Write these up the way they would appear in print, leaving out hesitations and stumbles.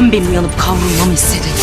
300명 yanıp kavrulmamı istedi.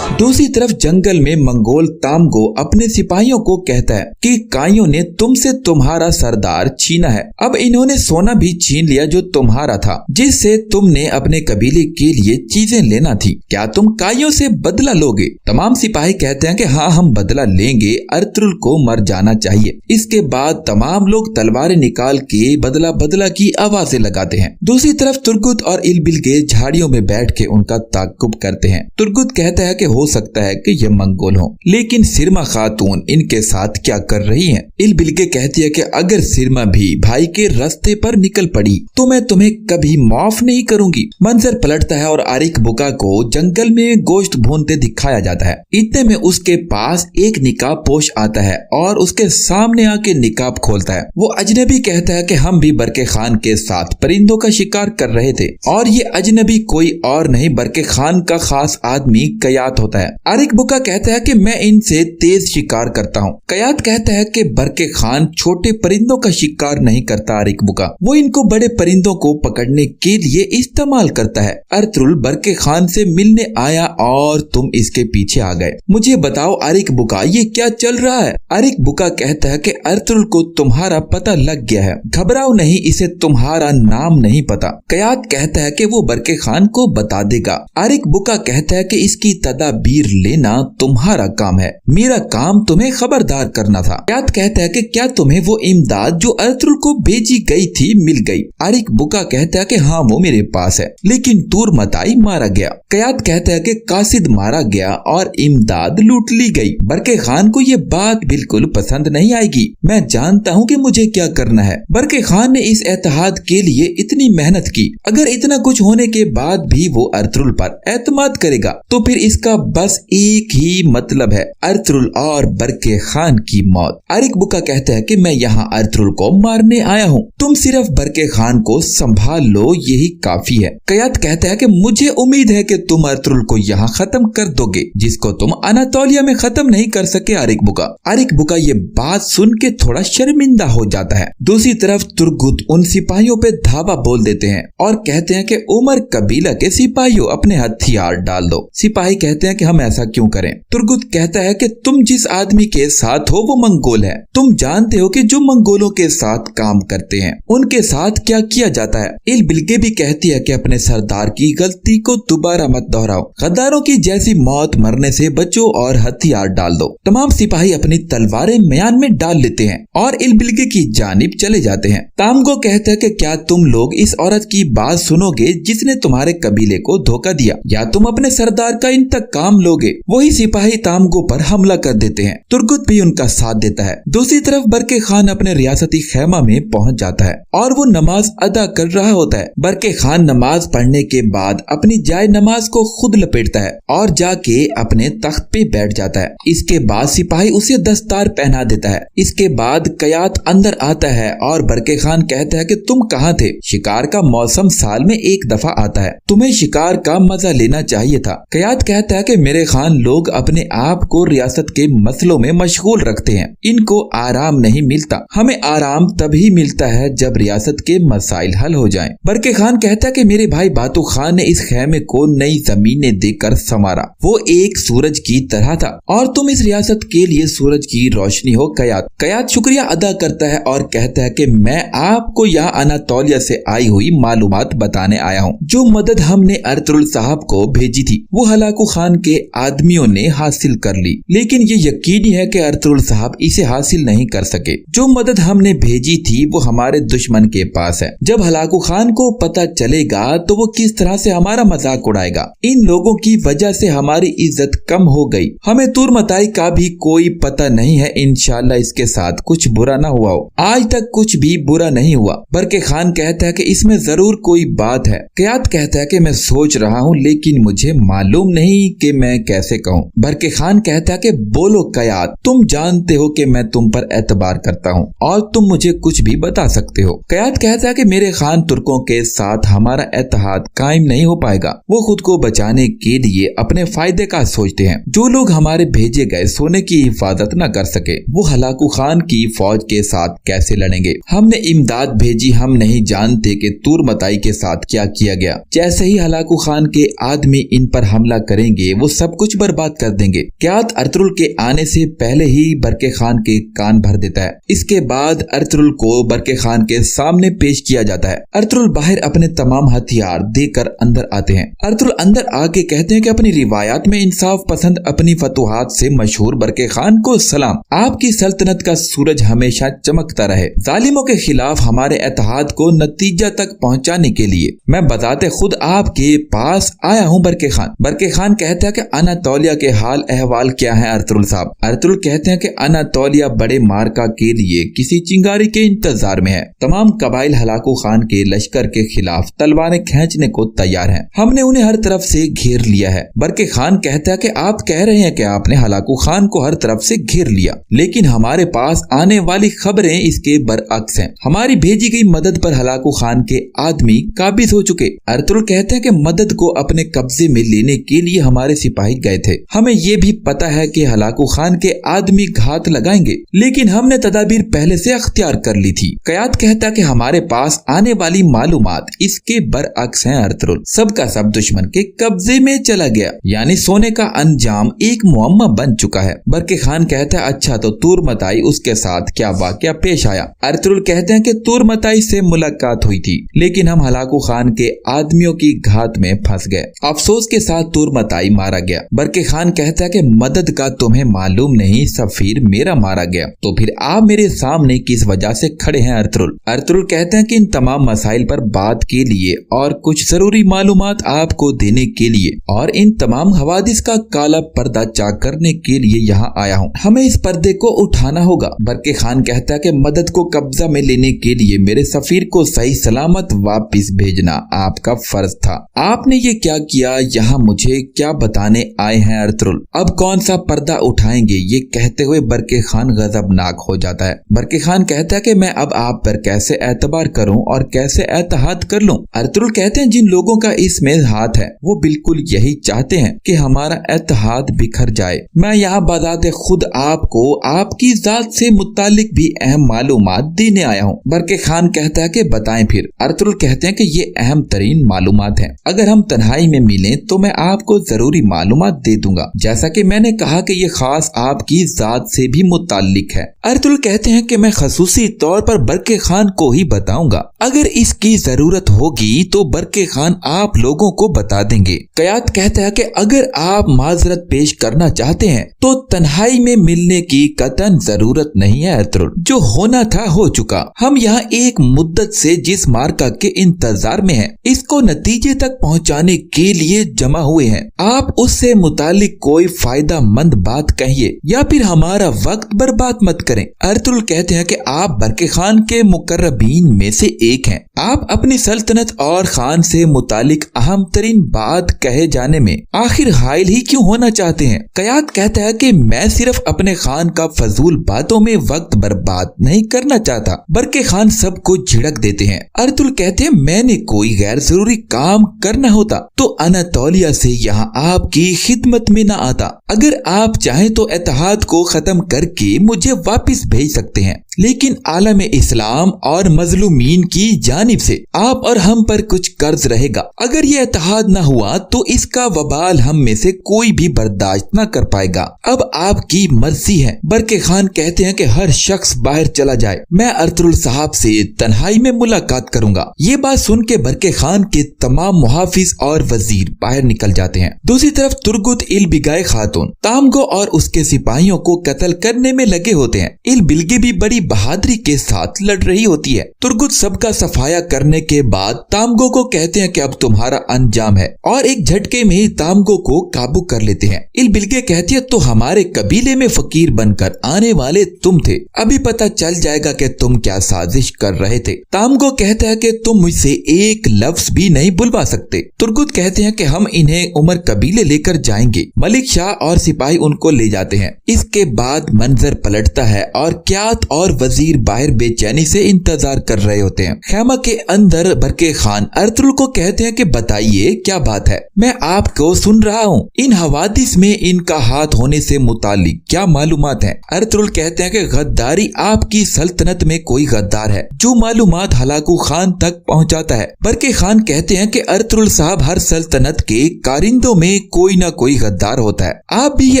दूसरी तरफ जंगल में मंगोल तामगो अपने सिपाहियों को कहता है कि काइयों ने तुमसे तुम्हारा सरदार छीना है। अब इन्होंने सोना भी छीन लिया जो तुम्हारा था, जिससे तुमने अपने कबीले के लिए चीजें लेना थी। क्या तुम काइयों से बदला लोगे? तमाम सिपाही कहते हैं कि हाँ, हम बदला लेंगे, अर्तुरुल को मर जाना चाहिए। इसके बाद तमाम लोग तलवारें निकाल के बदला बदला की आवाजें लगाते हैं। दूसरी तरफ तुर्गुत और इलबिलगे झाड़ियों में बैठ के उनका ताक्कुब करते हैं। तुर्गुत कहता है कि हो सकता है कि ये मंगोल हो, लेकिन सिरमा खातून इनके साथ क्या कर रही हैं? इलबिलगे कहती है कि अगर सिरमा भी भाई के रास्ते पर निकल पड़ी तो मैं तुम्हें कभी माफ नहीं करूंगी। मंजर पलटता है और आरिक बुका को जंगल में गोश्त भूनते दिखाया जाता है। इतने में उसके पास एक निकाब पोश आता है और उसके सामने आके निकाब खोलता है। वो अजनबी कहता है कि हम भी बरके खान के साथ परिंदों का शिकार कर रहे थे, और ये अजनबी कोई और नहीं बरके खान का खास आदमी कयात होता है। आरिक बुका कहता है कि मैं इनसे तेज शिकार करता हूँ। कयात कहता है कि बरके खान छोटे परिंदों का शिकार नहीं करता। आरिक बुका वो इनको बड़े परिंदों को पकड़ने के लिए इस्तेमाल करता है। अर्तुरुल बरके खान से मिलने आया और तुम इसके पीछे आ गए। मुझे बताओ आरिक बुका, ये क्या चल रहा है? आरिक बुका कहता है कि अर्तुरुल को तुम्हारा पता लग गया है, घबराओ नहीं, इसे तुम्हारा नाम नहीं पता। कयात कहता है कि वो बरके खान को बता देगा। आरिक बुका कहता है कि इसकी तदाबीर लेना तुम्हारा काम है, मेरा काम तुम्हें खबरदार करना था। कयात कहता है कि क्या तुम्हें वो इमदाद जो अर्तुरुल को भेजी गई थी मिल गई? आरिक बुका कहता है कि हाँ, वो मेरे पास है, लेकिन तूर मताई मारा गया। कयात कहता है कि कासिद मारा गया और इमदाद लूट ली गई। बरके खान को ये बात बिल्कुल पसंद नहीं आएगी। मैं जानता हूँ कि मुझे क्या करना है। बरके खान ने इस एतहाद के लिए इतनी मेहनत की, अगर इतना कुछ होने के बाद भी वो अर्तुरुल पर एतमाद करेगा तो फिर इसका बस एक ही मतलब है, अर्तुरुल और बरके खान की मौत। आरिक बुका कहता है कि मैं यहाँ अर्तुरुल को मारने आया हूँ, तुम सिर्फ बरके खान को संभाल लो, यही काफी है। कयात कहता है कि मुझे उम्मीद है कि तुम अर्तुरुल को यहाँ खत्म कर दोगे, जिसको तुम अनातोलिया में खत्म नहीं कर सके। आरिक बुका ये बात सुन के थोड़ा शर्मिंदा हो जाता है। दूसरी तरफ तुर्गुत उन सिपाहियों पे धावा बोल देते हैं और कहते हैं कि उमर कबीला के सिपाहियों अपने हथियार डाल दो। सिपाही कहते हैं कि हम ऐसा क्यों करें? तुर्गुत कहता है कि तुम जिस आदमी के साथ हो वो मंगोल है, तुम जानते हो कि जो मंगोलों के साथ काम करते हैं उनके साथ क्या किया जाता है। इलबिलगे भी कहती है कि अपने सरदार की गलती को दोबारा मत दोहराओ, गद्दारों की जैसी मौत मरने से बचो और हथियार डाल दो। तमाम सिपाही अपनी तलवारें म्यान में डाल लेते हैं और इलबिलगे की जानिब चले जाते हैं। तामगो कहता है कि क्या तुम लोग इस औरत की बात सुनोगे जिसने तुम्हारे कबीले को धोखा दिया, या तुम अपने सरदार का इंतकाम लोगे? वही सिपाही तामगो पर हमला कर देते हैं। तुर्गुत भी उनका साथ देता है। दूसरी तरफ बरके खान अपने रियासती खेमा में पहुंच जाता है और वो नमाज अदा कर रहा होता है। बरके खान नमाज पढ़ने के बाद अपनी जाय नमाज को खुद लपेटता है और जाके अपने तख्त पे बैठ जाता है। इसके बाद सिपाही उसे दस्तार पहना देता है। इसके बाद कयात अंदर आता है और बरके खान कहता है कि तुम कहाँ थे? शिकार का मौसम साल में एक दफा आता है, तुम्हें शिकार का मजा लेना चाहिए था। कयात कहता है कि मेरे खान लोग अपने आप को रियासत के मसलों में मशगूल रखते हैं, इनको आराम नहीं मिलता। हमें आराम तभी मिलता है जब रियासत के मसाइल हल हो जाएं। बरके खान कहता है कि मेरे भाई बातू खान ने इस खेमे को नई जमीनें देकर संवारा, वो एक सूरज की तरह था और तुम इस रियासत के लिए सूरज की रोशनी हो। कयात शुक्रिया अदा करता है और कहता है कि मैं आपको यहाँ अनातोलिया से आई हुई मालूमात बताने आया हूँ। जो मदद हमने अर्तुरुल साहब को भेजी थी वो हलाकू खान के के आदमियों ने हासिल कर ली, लेकिन ये यकीनी है कि अर्तुगरुल साहब इसे हासिल नहीं कर सके। जो मदद हमने भेजी थी वो हमारे दुश्मन के पास है। जब हलाकू खान को पता चलेगा तो वो किस तरह से हमारा मजाक उड़ाएगा। इन लोगों की वजह से हमारी इज्जत कम हो गई। हमें तुरमताई का भी कोई पता नहीं है। इंशाल्लाह इसके साथ कुछ बुरा ना हुआ हो। आज तक कुछ भी बुरा नहीं हुआ। बरके खान कहता है कि इसमें जरूर कोई बात है। कयात कहता है कि मैं सोच रहा हूँ लेकिन मुझे मालूम नहीं कि मैं कैसे कहूँ। बरके खान कहता है कि बोलो कयात, तुम जानते हो कि मैं तुम पर एतबार करता हूँ और तुम मुझे कुछ भी बता सकते हो। कयात कहता है कि मेरे खान तुर्कों के साथ हमारा इत्तेहाद कायम नहीं हो पाएगा। वो खुद को बचाने के लिए अपने फायदे का सोचते हैं। जो लोग हमारे भेजे गए सोने की हिफाजत न कर सके वो हलाकू खान की फौज के साथ कैसे लड़ेंगे। हमने इमदाद भेजी, हम नहीं जानते कि तुरमताई के साथ क्या किया गया। जैसे ही हलाकू खान के आदमी इन पर हमला करेंगे वो सब कुछ बर्बाद कर देंगे। कयात अर्तुगरुल के आने से पहले ही बरके खान के कान भर देता है। इसके बाद अर्तुगरुल को बरके खान के सामने पेश किया जाता है। अर्तुगरुल बाहर अपने तमाम हथियार देकर अंदर आते हैं। अर्तुगरुल अंदर आके कहते हैं कि अपनी रिवायात में इंसाफ पसंद अपनी फतुहात से मशहूर बरके खान को सलाम। आपकी सल्तनत का सूरज हमेशा चमकता रहे। जालिमों के खिलाफ हमारे इत्तेहाद को नतीजा तक पहुंचाने के लिए मैं बताते खुद आपके पास आया हूँ बरके खान। बरके खान कहता है कि अनातोलिया के हाल अहवाल क्या है अर्तुगरुल साहब। अर्तुगरुल कहते हैं कि अनातोलिया बड़े मार्का के लिए किसी चिंगारी के इंतजार में है। तमाम कबाइल हलाकू खान के लश्कर के खिलाफ तलवारें खींचने को तैयार हैं। हमने उन्हें हर तरफ से घेर लिया है। बरके खान कहता है कि आप कह रहे हैं कि आपने हलाकू खान को हर तरफ से घेर लिया, लेकिन हमारे पास आने वाली खबरें इसके बरअक्स हैं। हमारी भेजी गई मदद पर हलाकू खान के आदमी काबिज हो चुके। अर्तुगरुल कहते हैं कि मदद को अपने कब्जे में लेने के लिए हमारे सिपाही गए थे। हमें ये भी पता है कि हलाकू खान के आदमी घात लगाएंगे, लेकिन हमने तदाबीर पहले से अख्तियार कर ली थी। कयात कहता है कि हमारे पास आने वाली मालूमात इसके बरअक्स हैं। अर्तुगरुल सबका सब दुश्मन के कब्जे में चला गया, यानी सोने का अंजाम एक मुअम्मा बन चुका है। बरके खान कहता है अच्छा तो तुरमताई उसके साथ क्या वाकया पेश आया। अर्तुगरुल कहते हैं कि तुरमताई से मुलाकात हुई थी, लेकिन हम हलाकू खान के आदमियों की घात में फंस गए। अफसोस के साथ तुरमताई मारा गया। बरके खान कहता है कि मदद का तुम्हें मालूम नहीं, सफीर मेरा मारा गया, तो फिर आप मेरे सामने किस वजह से खड़े हैं। अर्तुगरुल कहते हैं कि इन तमाम मसाइल पर बात के लिए और कुछ जरूरी मालूमात आपको देने के लिए और इन तमाम हवादिस का काला पर्दा चाक करने के लिए यहाँ आया हूँ। हमें इस पर्दे को उठाना होगा। बरके खान कहता है कि मदद को कब्जा में लेने के लिए मेरे सफीर को सही सलामत वापस भेजना आपका फर्ज था। आपने ये क्या किया, यहाँ मुझे क्या बताने आए हैं अर्तुगरुल? अब कौन सा पर्दा उठाएंगे? ये कहते हुए बरके खान गजबनाक हो जाता है। बरके खान कहता है कि मैं अब आप पर कैसे एतबार करूं और कैसे एतहाद कर लूं। अर्तुगरुल कहते हैं जिन लोगों का इसमें हाथ है वो बिल्कुल यही चाहते हैं कि हमारा एतहाद बिखर जाए। मैं यहाँ बजाते खुद आपको आपकी जात से मुतालिक भी अहम मालूमात देने आया हूँ। बरके खान कहता है कि बताएं फिर। अर्तुगरुल कहते हैं कि ये अहम तरीन मालूमात है। अगर हम तन्हाई में मिलें तो मैं आपको जरूरी मालूमात दे दूंगा। जैसा कि मैंने कहा कि ये खास आपकी जात से भी मुतालिक है। अर्तुगरुल कहते हैं कि मैं खसूसी तौर पर बरके खान को ही बताऊंगा। अगर इसकी जरूरत होगी तो बरके खान आप लोगों को बता देंगे। कयात कहता है कि अगर आप माजरत पेश करना चाहते हैं तो तन्हाई में मिलने की कतन जरूरत नहीं है अर्तुगरुल, जो होना था हो चुका। हम यहाँ एक मुद्दत से जिस मार्का के इंतजार में हैं, इसको नतीजे तक पहुँचाने के लिए जमा हुए हैं। आप उससे मुतालिक कोई फायदा मंद बात कहिए या फिर हमारा वक्त बर्बाद मत करें। अर्तुगरुल कहते हैं कि आप बरके खान के मुकर्रबीन में से एक हैं। आप अपनी सल्तनत और खान से मुतालिक अहम तरीन बात कहे जाने में आखिर हाइल ही क्यों होना चाहते हैं? कयात कहता है कि मैं सिर्फ अपने खान का फजूल बातों में वक्त बर्बाद नहीं करना चाहता। बरके खान सबको झिड़क देते हैं। अर्तुगरुल कहते हैं मैंने कोई गैर जरूरी काम करना होता तो अनातोलिया से यहाँ आपकी खिदमत में न आता। अगर आप चाहें तो इत्तेहाद को खत्म करके मुझे वापस भेज सकते हैं, लेकिन आलम इस्लाम और मजलूमीन की जानिब से आप और हम पर कुछ कर्ज रहेगा। अगर ये इत्तेहाद न हुआ तो इसका वबाल हम में से कोई भी बर्दाश्त न कर पाएगा। अब आपकी मर्जी है। बरके खान कहते हैं कि हर शख्स बाहर चला जाए, मैं अर्तुगरुल साहब से तन्हाई में मुलाकात करूंगा। ये बात सुन के बरके खान के तमाम मुहाफिज और वजीर बाहर निकल जाते हैं। दूसरी तरफ तुर्गुत इलबिगाई खातून तामगो और उसके सिपाहियों को कत्ल करने में लगे होते हैं। इलबिल्गे भी बड़ी बहादुरी के साथ लड़ रही होती है। तुर्गुत सबका सफाया करने के बाद तामगो को कहते हैं कि अब तुम्हारा अंजाम है, और एक झटके में ही तामगो को काबू कर लेते हैं। इलबिल्गे कहती है तो हमारे कबीले में फकीर बनकर आने वाले तुम थे, अभी पता चल जाएगा कि तुम क्या साजिश कर रहे थे। तामगो कहता है कि तुम मुझसे एक लफ्ज भी नहीं बुलवा सकते। तुर्गुत कहते हैं कि हम इन्हें उमर कबीले लेकर जाएंगे। मलिक शाह और सिपाही उनको ले जाते हैं। इसके बाद मंजर पलटता है और क्यात और वजीर बाहर बेचैनी से इंतजार कर रहे होते हैं। खैमा के अंदर बरके खान अर्तुल को कहते हैं कि बताइए क्या बात है, मैं आपको सुन रहा हूँ। इन हवादिस में इनका हाथ होने से मुतालिक क्या मालूमात है? अर्तुल कहते हैं कि गद्दारी आपकी सल्तनत में कोई गद्दार है जो मालूमात हलाकू खान तक पहुँचाता है। बरके खान कहते हैं कि अर्तुल साहब, हर सल्तनत के कारिंदों में कोई न कोई गद्दार होता है, आप भी ये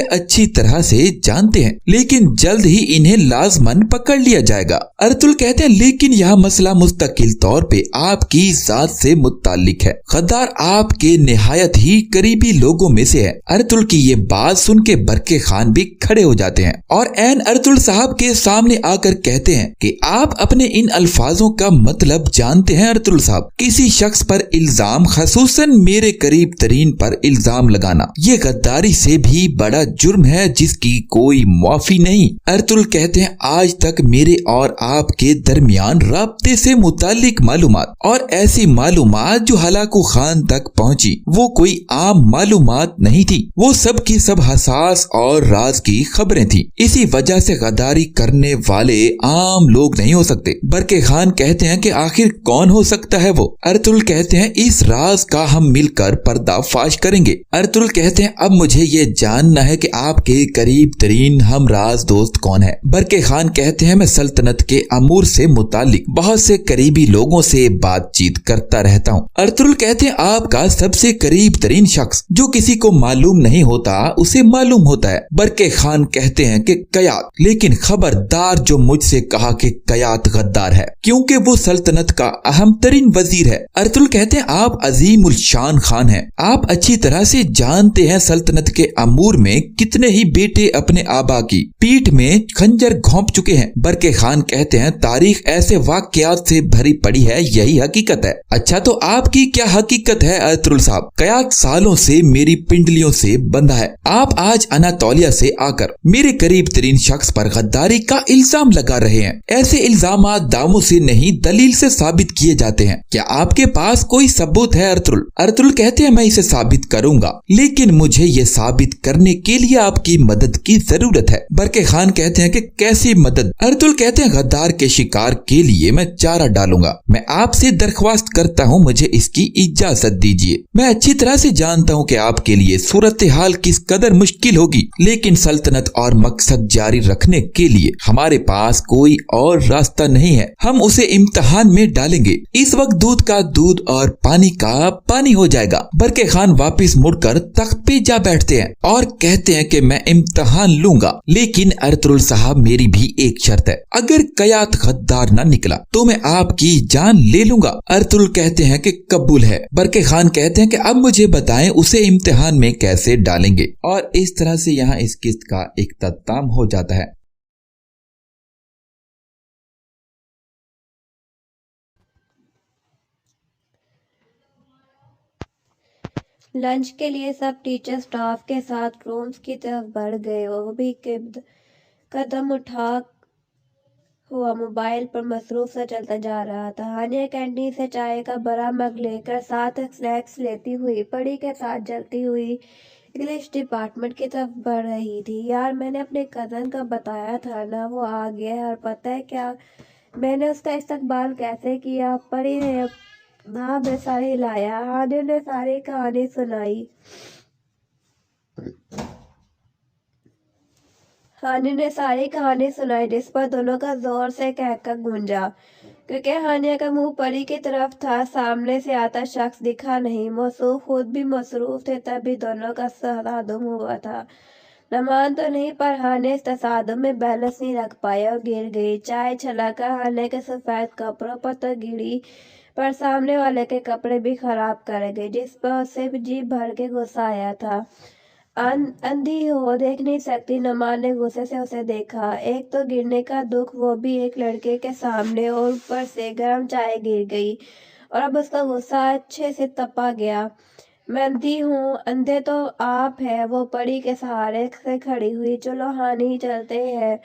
अच्छी तरह से जानते हैं, लेकिन जल्द ही इन्हें लाजमन पकड़ लिया जाएगा। अर्तुल कहते हैं लेकिन यह मसला मुस्तकिल तौर पे आपकी जात से मुत्तालिक है, गद्दार आपके निहायत ही करीबी लोगों में से है। अर्तुल की ये बात सुन के बरके खान भी खड़े हो जाते हैं और ऐन अर्तुल साहब के सामने आकर कहते हैं कि आप अपने इन अल्फाजों का मतलब जानते हैं अर्तुल साहब? किसी शख्स पर इल्जाम, खसूसन मेरे करीब तरीन पर इल्जाम लगाना, ये गद्दारी से भी बड़ा जुर्म है जिसकी कोई माफी नहीं। अर्तुल कहते हैं आज तक मेरे और आपके दरमियान राब्ते से मुतालिक मालूमात और ऐसी मालूमात जो हलाकू खान तक पहुंची वो कोई आम मालूमात नहीं थी, वो सब की सब हसास और राज की खबरें थी। इसी वजह से गद्दारी करने वाले आम लोग नहीं हो सकते। बरके खान कहते हैं कि आखिर कौन हो सकता है वो? अर्तुल कहते हैं इस राज का हम मिलकर पर्दाफाश करेंगे। अर्तुल कहते हैं अब मुझे ये जानना है कि आपके करीब तरीन हम राज दोस्त कौन है? बरके खान कहते हैं मैं सल्तनत के अमूर से मुतालिक बहुत से करीबी लोगों से बातचीत करता रहता हूँ। अर्तुल कहते हैं आपका सबसे करीब तरीन शख्स जो किसी को मालूम नहीं होता उसे मालूम होता है। बरके खान कहते हैं कि कयात, लेकिन खबरदार जो मुझसे कहा कि कयात गद्दार है, क्योंकि वो सल्तनत का अहम तरीन वजीर है। अर्तुल कहते हैं आप अजीम उल शान खान हैं, आप अच्छी तरह से जानते हैं सल्तनत के अमूर में कितने ही बेटे अपने आबा की पीठ में खंजर घोंप चुके हैं। बरके खान कहते हैं तारीख ऐसे वाकयात से भरी पड़ी है, यही हकीकत है। अच्छा तो आपकी क्या हकीकत है अर्तुल साहब? कयात सालों से मेरी पिंडलियों से बंधा है, आप आज अनातोलिया से आकर मेरे करीब तरीन शख्स पर गद्दारी का इल्जाम लगा रहे हैं। ऐसे इल्जामात दावों से नहीं दलील से साबित किए जाते हैं। क्या आपके पास कोई सबूत है अर्तुल? अर्तुल कहते हैं मैं इसे साबित करूंगा, लेकिन मुझे ये साबित करने के लिए आपकी मदद की जरूरत है। बरके खान कहते हैं कि कैसी मदद? अर्तुल कहते हैं गद्दार के शिकार के लिए मैं चारा डालूंगा, मैं आपसे दरख्वास्त करता हूँ मुझे इसकी इजाजत दीजिए। मैं अच्छी तरह से जानता हूँ कि आपके लिए सूरत हाल किस कदर मुश्किल होगी, लेकिन सल्तनत और मकसद जारी रखने के लिए हमारे पास कोई और रास्ता नहीं है, हम उसे इम्तिहान में डालेंगे। इस वक्त दूध का दूध और पानी का पानी हो जाएगा। बरके खान वापस मुड़कर तख्त पे जा बैठते हैं और कहते हैं कि मैं इम्तिहान लूंगा, लेकिन अर्तुल साहब मेरी भी एक शर्त है, अगर कयात गद्दार न निकला तो मैं आपकी जान ले लूंगा। अर्तुल कहते हैं कि कबूल है। बरके खान कहते हैं कि अब मुझे बताएं उसे इम्तिहान में कैसे डालेंगे, और इस तरह से यहाँ इस किस्त का इख्तिताम हो जाता है। लंच के लिए सब टीचर स्टाफ के साथ रूम्स की तरफ बढ़ गए और वो भी कदम उठा हुआ मोबाइल पर मसरूफ सा चलता जा रहा था। हानिया कैंटीन से चाय का बड़ा मग लेकर साथ स्नैक्स लेती हुई पड़ी के साथ जलती हुई इंग्लिश डिपार्टमेंट की तरफ बढ़ रही थी। यार मैंने अपने कज़न का बताया था ना, वो आ गया है, और पता है क्या मैंने उसका इस्तकबाल कैसे किया? परी ने हाँ मैं सारी लाया। हानिया ने सारी कहानी सुनाई। हानिया ने सारी कहानी सुनाई जिस पर दोनों का जोर से कहकर गूंजा, क्योंकि हानिया का मुंह परी की तरफ था, सामने से आता शख्स दिखा नहीं। मौसूफ खुद भी मसरूफ थे, तभी दोनों का तसादुम हुआ था। नमान तो नहीं, पर हानिया इस तसादुम में बैलेंस नहीं रख पाया और गिर गई। चाय छलाकर हानिया के सफेद कपड़ों पर तो गिरी, پر سامنے والے کے کپڑے بھی خراب کر گئی، جس پر اسے جی بھر کے غصہ آیا تھا۔ اندھی ہو دیکھ نہیں سکتی، نعمان نے غصے سے اسے دیکھا۔ ایک تو گرنے کا دکھ، وہ بھی ایک لڑکے کے سامنے، اور اوپر سے گرم چائے گر گئی اور اب اس کا غصہ اچھے سے تپا گیا۔ میں اندھی ہوں، اندھے تو آپ ہیں، وہ پری کے سہارے سے کھڑی ہوئی۔ چلو ہانی چلتے ہیں۔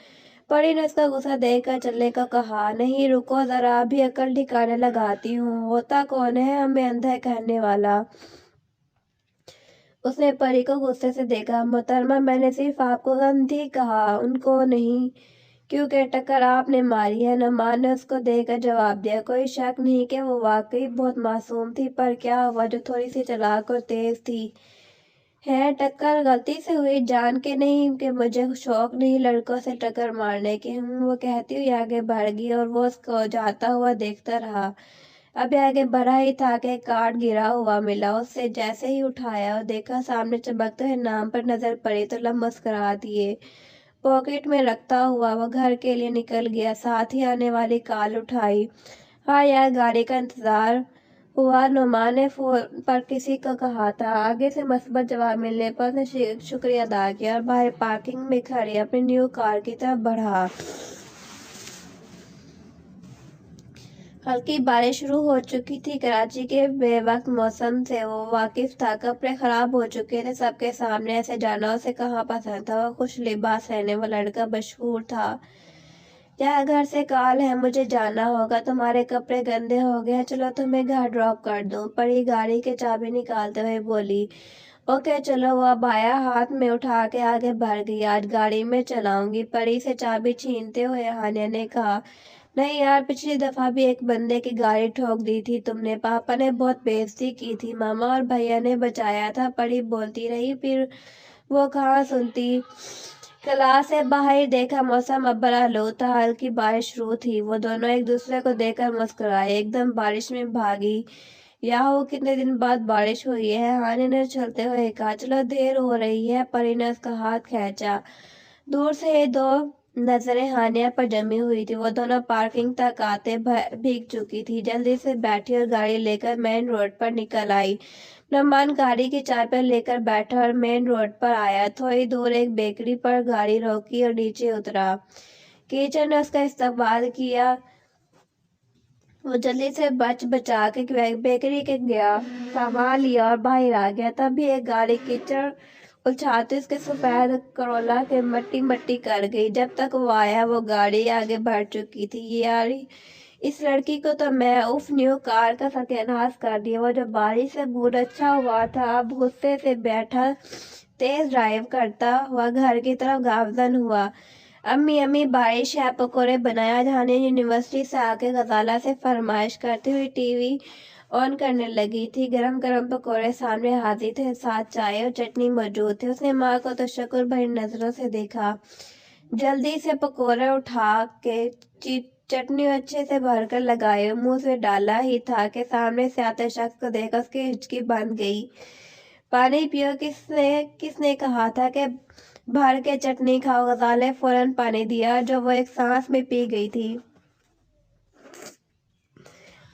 پری نے اس کا غصہ دیکھ کر چلنے کو کہا۔ نہیں رکو ذرا، ابھی عقل ٹھکانے لگاتی ہوں۔ ہوتا کون ہے ہمیں اندھا کہنے والا؟ اس نے پری کو غصے سے دیکھا۔ محترمہ میں نے صرف آپ کو اندھی کہا، ان کو نہیں، کیونکہ ٹکر آپ نے ماری ہے۔ نعمان نے اس کو دیکھ کر جواب دیا۔ کوئی شک نہیں کہ وہ واقعی بہت معصوم تھی، پر کیا ہوا جو تھوڑی سی چالاک اور تیز تھی؟ ہے ٹکر غلطی سے ہوئی، جان کے نہیں کہ مجھے شوق نہیں لڑکوں سے ٹکر مارنے کے۔ وہ کہتی ہوئی آگے بڑھ گئی اور وہ اس کو جاتا ہوا دیکھتا رہا۔ ابھی آگے بڑھا ہی تھا کہ کارڈ گرا ہوا ملا اسے۔ جیسے ہی اٹھایا اور دیکھا سامنے چمکتے ہوئے نام پر نظر پڑی تو لب مسکرا دیے۔ پاکٹ میں رکھتا ہوا وہ گھر کے لیے نکل گیا، ساتھ ہی آنے والی کال اٹھائی۔ ہاں یار، گاڑی کا انتظار ہوا۔ نعمان نے فون پر کسی کو کہا تھا۔ آگے سے مثبت جواب ملنے پر اس نے شکریہ ادا کیا اور باہر پارکنگ میں کھڑی اپنی نیو کار کی طرف بڑھا۔ ہلکی بارش شروع ہو چکی تھی۔ کراچی کے بے وقت موسم سے وہ واقف تھا۔ کپڑے خراب ہو چکے تھے سب کے سامنے، ایسے جانا اسے کہاں پسند تھا۔ وہ خوش لباس رہنے وہ لڑکا مشہور تھا۔ یہاں گھر سے کال ہے، مجھے جانا ہوگا، تمہارے کپڑے گندے ہو گئے ہیں، چلو تمہیں گھر ڈراپ کر دوں۔ پری گاڑی کی چابی نکالتے ہوئے بولی۔ اوکے چلو۔ وہ ابایا ہاتھ میں اٹھا کے آگے بڑھ گئی۔ آج گاڑی میں چلاؤں گی، پری سے چابی چھینتے ہوئے ہانیہ نے کہا۔ نہیں یار، پچھلی دفعہ بھی ایک بندے کی گاڑی ٹھوک دی تھی تم نے، پاپا نے بہت بے عزتی کی تھی، ماما اور بھیا نے بچایا تھا۔ پری بولتی رہی، پھر وہ کہاں سنتی۔ کلاس سے باہر دیکھا، موسم اب بڑا لو تھا، ہلکی بارش شروع تھی۔ وہ دونوں ایک دوسرے کو دیکھ کر مسکرائے۔ ایک دم بارش میں بھاگی۔ یاہو، کتنے دن بعد بارش ہوئی ہے، ہانی نے چلتے ہوئے کہا۔ چلو دیر ہو رہی ہے، پری نے اس کا ہاتھ کھینچا۔ دور سے ہی دو نظریں ہانیہ پر جمی ہوئی تھی۔ وہ دونوں پارکنگ تک آتے بھیگ چکی تھی، جلدی سے بیٹھی اور گاڑی لے کر مین روڈ پر نکل آئی۔ نعمان گاڑی کی چابی لے کر بیٹھا اور مین روڈ پر آیا۔ تھوڑی دور ایک بیکری پر گاڑی روکی اور نیچے اترا۔ کیچن نے اس کا استقبال کیا۔ وہ جلدی سے بچا کے بیکری کے گیا، سامان لیا اور باہر آ گیا۔ تبھی ایک گاڑی کیچڑ اچھالتے اس کے سفید کرولا کے مٹی کر گئی۔ جب تک وہ آیا وہ گاڑی آگے بڑھ چکی تھی۔ یار اس لڑکی کو تو میں نیو کار کا ستیاناش کر دیا۔ وہ جو بارش سے موڈ اچھا ہوا تھا اب غصے سے بیٹھا تیز ڈرائیو کرتا ہوا گھر کی طرف گامزن ہوا۔ امی بارش ہے، پکوڑے بنائے۔ آج ہانی یونیورسٹی سے آ کے غزالہ سے فرمائش کرتی ہوئی ٹی وی آن کرنے لگی تھی۔ گرم گرم پکوڑے سامنے حاضر تھے، ساتھ چائے اور چٹنی موجود تھی۔ اس نے ماں کو تشکر بھری نظروں سے دیکھا، جلدی سے پکوڑے اٹھا کے چٹنی اچھے سے بھر کر لگائے، منہ سے ڈالا ہی تھا کہ سامنے سے آتے شخص کو دیکھ اس کی ہچکی بند گئی۔ پانی پیو، کس نے کہا تھا کہ بھر کے چٹنی کھاؤ؟ غزالہ نے فوراً پانی دیا جو وہ ایک سانس میں پی گئی تھی۔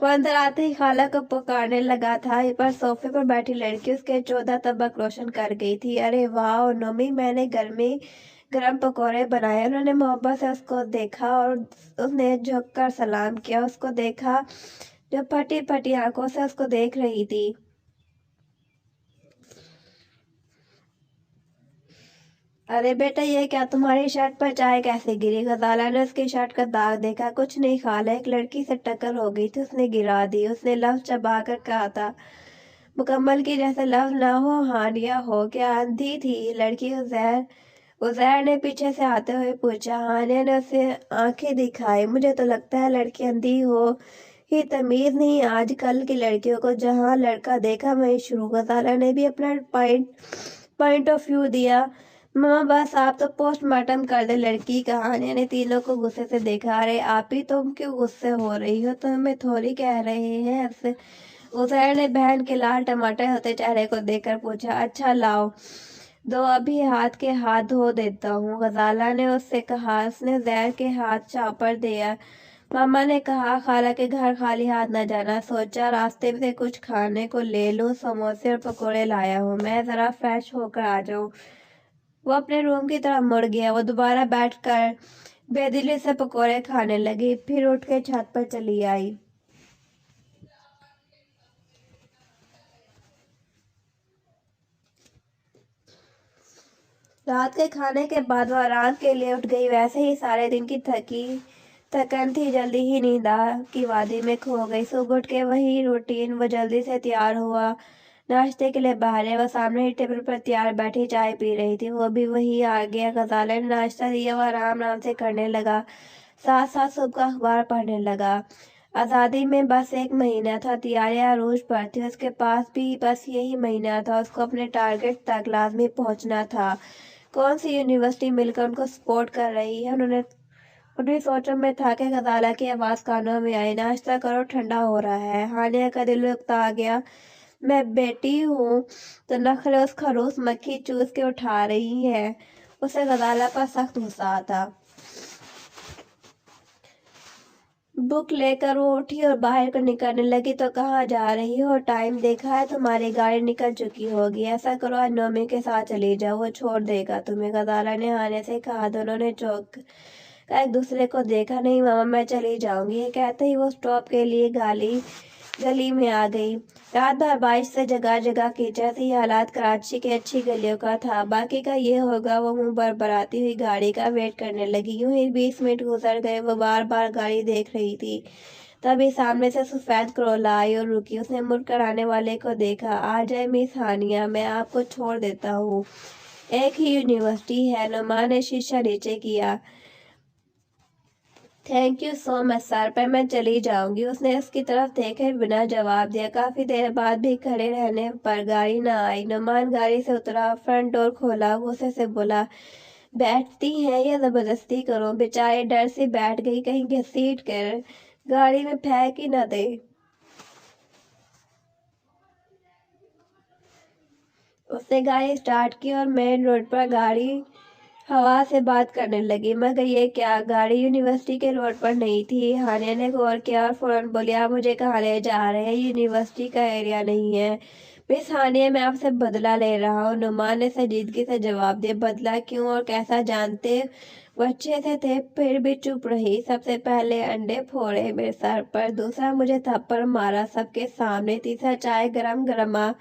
وہ اندر آتے ہی خالہ کو پکارنے لگا تھا، پر صوفے پر بیٹھی لڑکی اس کے 14 طبق روشن کر گئی تھی۔ ارے واہ نومی، میں نے گرم پکوڑے بنائے۔ انہوں نے محبت سے اس کو دیکھا اور اس نے جھک کر سلام کیا۔ اس کو دیکھا جو پھٹی پھٹی آنکھوں سے اس کو دیکھ رہی تھی۔ ارے بیٹا، یہ کیا، تمہاری شرٹ پر چائے کیسے گری؟ غزالہ نے اس کی شرٹ کا داغ دیکھا۔ کچھ نہیں خالہ، ایک لڑکی سے ٹکر ہو گئی تھی، اس نے گرا دی۔ اس نے لفظ چبا کر کہا تھا، مکمل کی جیسے لفظ نہ ہو۔ ہانیہ ہو کیا اندھی تھی لڑکی؟ عزیر نے پیچھے سے آتے ہوئے پوچھا۔ ہانیہ نے اسے آنکھیں دکھائی۔ مجھے تو لگتا ہے لڑکی اندھی ہو ہی، تمیز نہیں آج کل کی لڑکیوں کو، جہاں لڑکا دیکھا وہیں شروع۔ غزالہ نے بھی اپنا پوائنٹ آف ویو دیا۔ ماما بس آپ تو پوسٹ مارٹم کر دیں لڑکی کا۔ ہانیہ نے تینوں کو غصے سے دیکھا۔ ارے آپی، تم کیوں غصے ہو رہی ہو؟ تو ہمیں تھوڑی کہہ رہے ہیں۔ عزیر نے بہن کے لال ٹماٹر ہوتے چہرے کو دیکھ کر پوچھا۔ اچھا لاؤ دو، ابھی ہاتھ دھو دیتا ہوں، غزالہ نے اس سے کہا۔ اس نے عزیر کے ہاتھ چاپڑ دیا۔ मामा ने कहा खाला के घर खाली हाथ न जाना। सोचा रास्ते से कुछ खाने को ले लूं, समोसे और पकोड़े लाया हूँ, मैं जरा फ्रेश होकर आ जाऊं। वो अपने रूम की तरफ मुड़ गया। वो दोबारा बैठकर बेदिली से पकोड़े खाने लगी, फिर उठ के छत पर चली आई। रात के खाने के बाद वो आराम के लिए उठ गई। वैसे ही सारे दिन की थकन थी, जल्दी ही नींद की वादी में खो गई। सुबह उठ के वही रूटीन। वो जल्दी से तैयार हुआ, नाश्ते के लिए बाहर है। वो सामने ही टेबल पर तैयार बैठी चाय पी रही थी। वो भी वही आ गया। गजाले ने नाश्ता दिया। वो आराम आराम से करने लगा, साथ साथ सुबह का अखबार पढ़ने लगा। आज़ादी में बस 1 महीना था, तैयारियां अरूज पर थी। उसके पास भी बस यही महीना था। उसको अपने टारगेट तक लाजमी पहुंचना था। कौन सी यूनिवर्सिटी मिलकर उनको सपोर्ट कर रही है। उन्हें सोचों में था कि गजाला की आवाज कानों में आई, नाश्ता करो, ठंडा हो रहा है। हानिया का दिल उकता आ गया। मैं बेटी हूँ तो नखरे उस खरूस मक्खी चूस के उठा रही है। उसे गजाला पर सख्त गुस्सा आता। बुक लेकर वो उठी और बाहर को निकलने लगी। तो कहाँ जा रही हो? टाइम देखा है? तुम्हारी गाड़ी निकल चुकी होगी। ऐसा करो, आज नोमी के साथ चली जाओ, वो छोड़ देगा तुम्हें। गजाला ने हानिया से कहा। दोनों ने चौंक एक दूसरे को देखा। नहीं मामा, मैं चली जाऊंगी। ये कहते ही वो स्टॉप के लिए गली में आ गई। रात भर बारिश से जगह जगह कीचड़ थी। हालात कराची की अच्छी गलियों का था। बाकी का ये होगा। वो मुंह बरबराती हुई गाड़ी का वेट करने लगी। यूं ही 20 मिनट गुजर गए। वो बार बार गाड़ी देख रही थी। तभी सामने से सफेद करोला आई और रुकी। उसने मुड़कर आने वाले को देखा। आ जाए मिस हानिया, मैं आपको छोड़ देता हूँ। एक ही यूनिवर्सिटी है। नुमान ने शीशा नीचे किया। Thank you so much sir, पर मैं चली जाऊंगी। उसने उसकी तरफ देखे बिना जवाब दिया। काफी देर बाद भी खड़े रहने पर गाड़ी न आई। नुमान गाड़ी से उतरा, फ्रंट डोर खोला, गुस्से से बोला, बैठती हैं या जबरदस्ती करो? बेचारी डर से बैठ गई, कहीं घसीट कर गाड़ी में फेंक ही न दे। उसने गाड़ी स्टार्ट की और मेन रोड पर गाड़ी हवा से बात करने लगी। मगर ये क्या, गाड़ी यूनिवर्सिटी के रोड पर नहीं थी। हानिया ने गौर किया और फौरन बोली, आप मुझे कहाँ ले जा रहे हैं? यूनिवर्सिटी का एरिया नहीं है। मिस हानिया, मैं आपसे बदला ले रहा हूँ। नुमान ने संजीदगी से जवाब दिया। बदला क्यों और कैसा जानते? वो अच्छे से थे फिर भी चुप रही। सबसे पहले अंडे फोड़े मेरे सर पर, दूसरा मुझे थप्पड़ मारा सबके सामने, तीसरा चाय गरम गरमा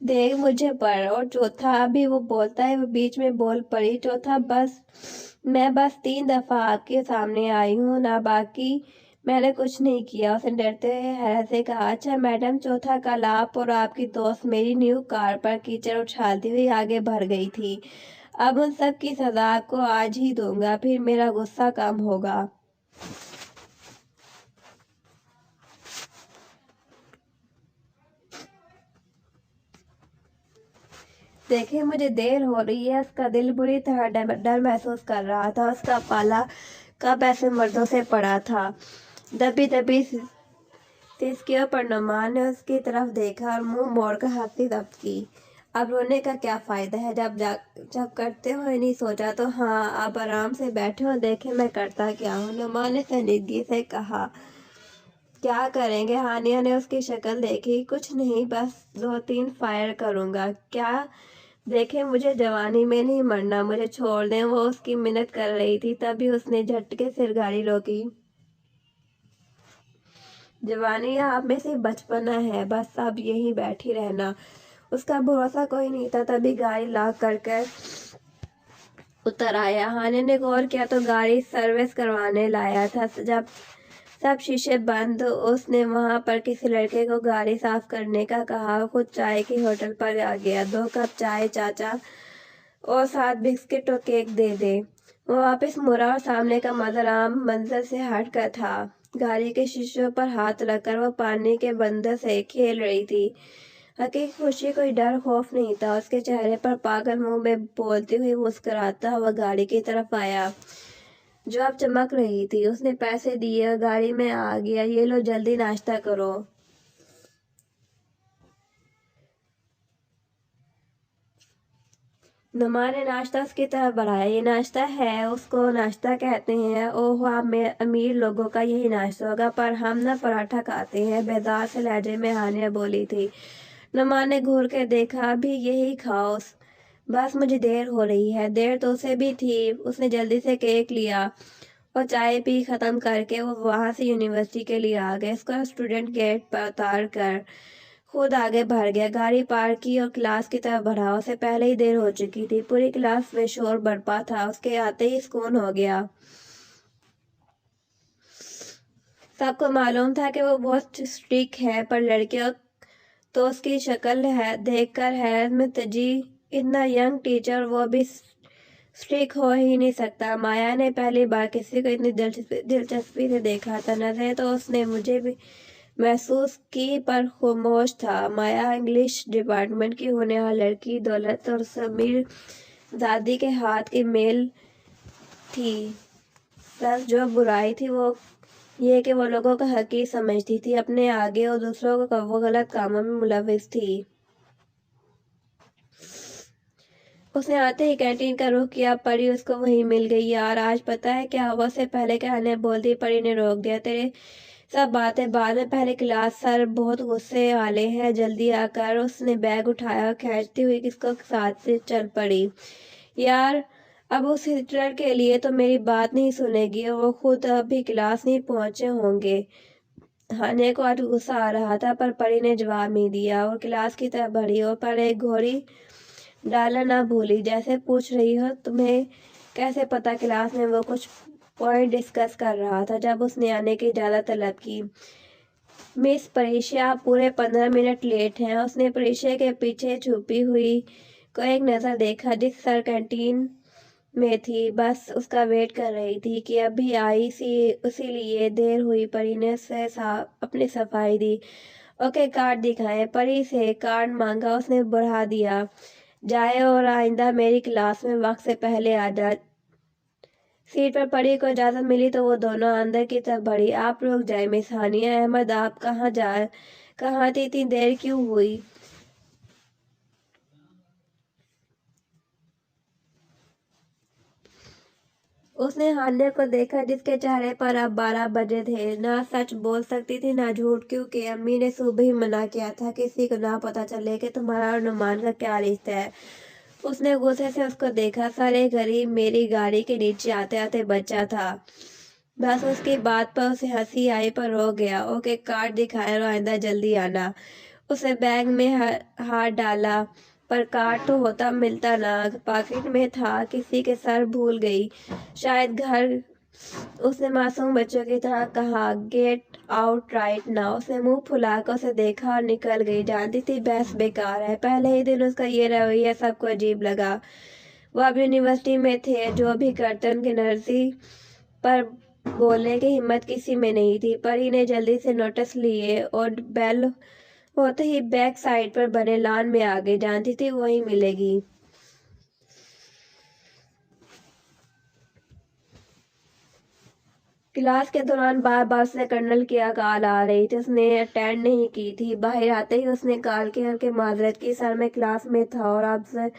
देख मुझे पर, और चौथा अभी वो बोलता है वो बीच में बोल पड़ी, चौथा मैं बस 3 दफा आपके सामने आई हूँ ना, बाकी मैंने कुछ नहीं किया। उसने डरते हुए हैरत से कहा, अच्छा मैडम, चौथा कल आप और आपकी दोस्त मेरी न्यू कार पर कीचड़ उछालती हुई आगे बढ़ गई थी। अब उन सब की सजा आपको आज ही दूंगा, फिर मेरा गुस्सा कम होगा। देखे, मुझे देर हो रही है। उसका दिल बुरी तरह डर महसूस कर रहा था। उसका पाला कब ऐसे मर्दों से पड़ा था। दबी दबी सिसकियों पर नुमान ने उसकी तरफ देखा और मुंह मोड़कर हंसी जब्त की। अब रोने का क्या फायदा है, जब करते हो नहीं सोचा तो। हाँ, अब आराम से बैठे हो, देखे मैं करता क्या हूँ। नुमान ने संजीदगी से कहा। क्या करेंगे? हानिया ने उसकी शक्ल देखी। कुछ नहीं, बस 2-3 फायर करूंगा। क्या? देखे, मुझे जवानी में नहीं मरना, मुझे छोड़ दें। वो उसकी मिन्नत कर रही थी, तभी उसने झटके से गाड़ी रोकी। जवानी आप में से बचपना है, बस अब यहीं बैठी रहना। उसका भरोसा कोई नहीं था। तभी गाड़ी लॉक कर उतर आया। हानिया ने गौर किया तो गाड़ी सर्विस करवाने लाया था। जब सब शीशे बंद, उसने वहां पर किसी लड़के को गाड़ी साफ करने का कहा। खुद चाय की होटल पर आ गया। 2 कप चाय चाचा, और 7 बिस्किट और केक दे दे। वो वापस मुड़ा और सामने का मदर आम मंजर से हट कर था। गाड़ी के शीशों पर हाथ रखकर वो पानी के बंदर से खेल रही थी। हकीकी खुशी, कोई डर खौफ नहीं था। उसके चेहरे पर पागल मुंह में बोलती हुई मुस्कुराता हुआ गाड़ी की तरफ आया जो अब चमक रही थी। उसने पैसे दिए और गाड़ी में आ गया। ये लो, जल्दी नाश्ता करो। नुमान ने नाश्ता उसकी तरफ बढ़ाया। ये नाश्ता है, उसको नाश्ता कहते हैं। ओह, आप में अमीर लोगों का यही नाश्ता होगा, पर हम ना पराठा खाते हैं, बेजार से लहजे में हानिया बोली थी। नुमान ने घूर के देखा। अभी यही खाओ, बस मुझे देर हो रही है। देर तो उसे भी थी। उसने जल्दी से केक लिया और चाय पी खत्म करके वो वहां से यूनिवर्सिटी के लिए आ गए। उसका स्टूडेंट गेट पर उतार कर खुद आगे बढ़ गया। गाड़ी पार्क की और क्लास की तरफ बढ़ा। उसे पहले ही देर हो चुकी थी। पूरी क्लास में शोर बरपा था। उसके आते ही सुकून हो गया। सबको मालूम था कि वो बहुत स्ट्रिक्ट है, पर लड़कियों तो उसकी शक्ल है देखकर हैरत में तजी। इतना यंग टीचर, वो भी स्ट्रिक्ट हो ही नहीं सकता। माया ने पहली बार किसी को इतनी दिलचस्पी से देखा था। नजरें तो उसने मुझे भी महसूस की, पर खामोश था। माया इंग्लिश डिपार्टमेंट की होनहार लड़की, दौलत और समीर दादी के हाथ की मेल थी। बस जो बुराई थी वो ये कि वो लोगों का हकीर समझती थी अपने आगे, और दूसरों को वो गलत कामों में मुलविस थी। उसने आते ही कैंटीन का रुख किया। परी उसको वहीं मिल गई। यार, आज पता है क्या हुआ? से पहले कहने बोलती, परी ने रोक दिया। तेरे सब बातें बाद में, पहले क्लास। सर बहुत गुस्से वाले हैं, जल्दी आकर। उसने बैग उठाया और खींचती हुई किसको साथ से चल पड़ी। यार, अब उस हिटलर के लिए तो मेरी बात नहीं सुनेगी, और वो खुद अभी क्लास नहीं पहुंचे होंगे। हानिया को आज गुस्सा आ रहा था, पर परी ने जवाब नहीं दिया और क्लास की तरफ बढ़ी। और पर एक घोड़ी डालना ना भूली, जैसे पूछ रही हो तुम्हें कैसे पता। क्लास में वो कुछ पॉइंट डिस्कस कर रहा था जब उसने आने की इजाज़त तलब की। मिस परीक्षा, आप पूरे 15 मिनट लेट हैं। उसने परीक्षा के पीछे छुपी हुई को एक नज़र देखा, जिस सर कैंटीन में थी, बस उसका वेट कर रही थी कि अभी आई सी, उसीलिए देर हुई। परी ने उसे अपनी सफाई दी। ओके, कार्ड दिखाएं। परी से कार्ड मांगा, उसने बढ़ा दिया। जाए और आइंदा मेरी क्लास में वक्त से पहले आ जा। सीट पर परी को इजाजत मिली तो वो दोनों अंदर की तरफ बढ़ी। आप रुक जाए मिस हानिया अहमद, आप कहाँ थी? इतनी देर क्यों हुई? उसने हानिया को देखा, जिसके चेहरे पर अब 12 बजे थे। ना सच बोल सकती थी ना झूठ, क्योंकि अम्मी ने सुबह ही मना किया था किसी को ना पता चले कि तुम्हारा और नुमान का क्या रिश्ता है। उसने गुस्से से उसको देखा। सारे गरीब मेरी गाड़ी के नीचे आते आते बचा था। बस उसकी बात पर उसे हंसी आई, पर रो गया। ओके, कार्ड दिखाया और आइंदा जल्दी आना। उसे बैग में हाथ डाला, पर कार्ड तो होता मिलता ना। पॉकेट में था, किसी के सर भूल गई, शायद घर। उसने मासूम बच्चों की तरह कहा, गेट आउट राइट नाउ। उसने मुंह फुलाकर उसे देखा और निकल गई। जानती थी बहस बेकार है। पहले ही दिन उसका ये रवैया सबको अजीब लगा। वो अब यूनिवर्सिटी में थे, जो भी करते उनकी नर्जी पर बोलने की हिम्मत किसी में नहीं थी। परी ने जल्दी से नोटिस लिए और बेल होते ही बैक साइड पर बने लॉन में आ गई। जानती थी वही मिलेगी। क्लास के दौरान बार बार से कर्नल की कॉल आ रही थी, उसने अटेंड नहीं की थी। बाहर आते ही उसने कॉल की हल्के माजरत की, सर मैं क्लास में था और आपसे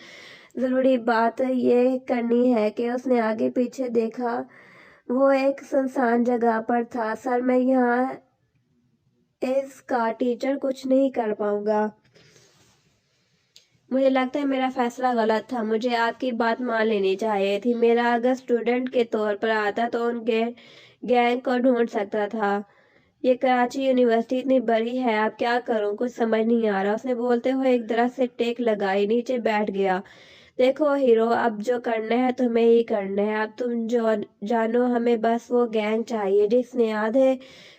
ज़रूरी बात ये करनी है। कि उसने आगे पीछे देखा। वो एक सुनसान जगह पर था। सर मैं यहाँ इसका टीचर कुछ नहीं कर पाऊंगा। मुझे लगता है मेरा फैसला गलत था। मुझे आपकी बात मान लेनी चाहिए थी। मेरा अगर स्टूडेंट के तौर पर आता तो उन गैंग को ढूंढ सकता था। ये कराची यूनिवर्सिटी इतनी बड़ी है, अब क्या करूं? कुछ समझ नहीं आ रहा। उसने बोलते हुए एक दरख्त से टेक लगाई, नीचे बैठ गया। देखो हीरो, अब जो करना है तुम्हें ही करना है। अब तुम जो जानो, हमें बस वो गैंग चाहिए जिसने आधे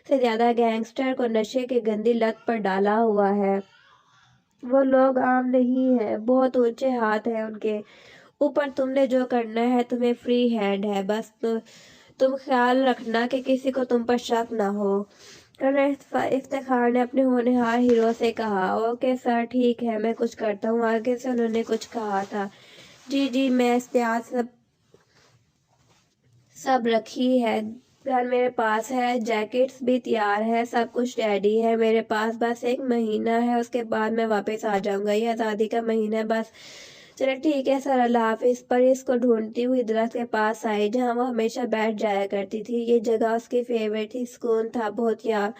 से ज्यादा गैंगस्टर को नशे की गंदी लत पर डाला हुआ है। वो लोग आम नहीं है, बहुत ऊंचे हाथ है उनके ऊपर। तुमने जो करना है, तुम्हें फ्री हैंड है। बस तुम ख्याल रखना कि किसी को तुम पर शक ना हो। कर्नल इफ्तिखार ने अपने होनहार हीरो से कहा। ओके सर, ठीक है, मैं कुछ करता हूँ। आगे से उन्होंने कुछ कहा था। जी जी, मैं इस्तेमाल सब रखी है। गन मेरे पास है, जैकेट्स भी तैयार है, सब कुछ रेडी है मेरे पास। बस 1 महीना है, उसके बाद मैं वापस आ जाऊंगा। ये आज़ादी का महीना है, बस चलो ठीक है सर, अल्लाह हाफिज। परी इसको ढूंढती हुई दरख्त के पास आई जहाँ वो हमेशा बैठ जाया करती थी। ये जगह उसकी फेवरेट थी, सुकून था बहुत यहाँ।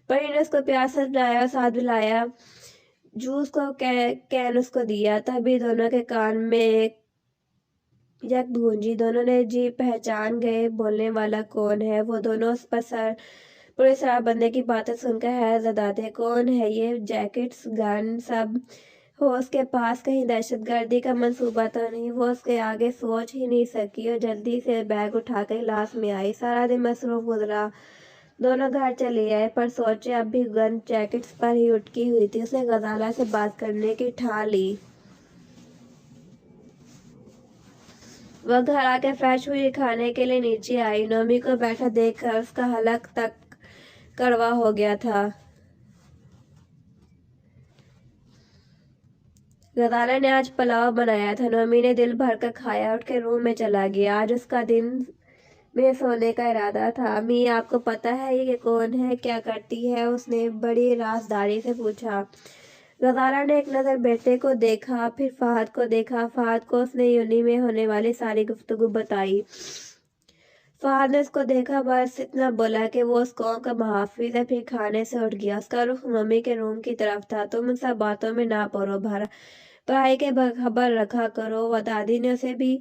परी ने उसको प्यार से समझाया और साथ बुलाया, जूस को कैन उसको दिया। तभी दोनों के कान में एक यक गूंजी। दोनों ने जी पहचान गए, बोलने वाला कौन है। वो दोनों उस पर सर पूरे शराब बंदे की बातें सुनकर हैरत ज़दा थे। कौन है ये? जैकेट्स, गन सब हो उसके पास। कहीं दहशतगर्दी का मंसूबा तो नहीं? वो उसके आगे सोच ही नहीं सकी और जल्दी से बैग उठाकर क्लास में आई। सारा दिन मसरूफ गुजरा। दोनों घर चले आए पर सोचे अब भी गन जैकेट्स पर ही उटकी हुई थी। उसने गजाला से बात करने की ठान ली। वह घर आकर फ्रेश हुई, खाने के लिए नीचे आई। नोमी को बैठा देखकर उसका हलक तक कड़वा हो गया था। गदाला ने आज पुलाव बनाया था। नोमी ने दिल भर कर खाया, उठ के रूम में चला गया। आज उसका दिन में सोने का इरादा था। अम्मी, आपको पता है ये कौन है, क्या करती है? उसने बड़ी राजदारी से पूछा। गजाला ने एक नज़र बेटे को देखा, फिर फहद को देखा। फहद को उसने यूनी में होने वाली सारी गुफ्तगू बताई। फहद ने उसको देखा, बस इतना बोला कि वो उस कौम का मुहाफिज है, फिर खाने से उठ गया। उसका रुख मम्मी के रूम की तरफ था। तुम उन सब बातों में ना पड़ो, पढ़ाई के खबर रखा करो। वह दादी ने उसे भी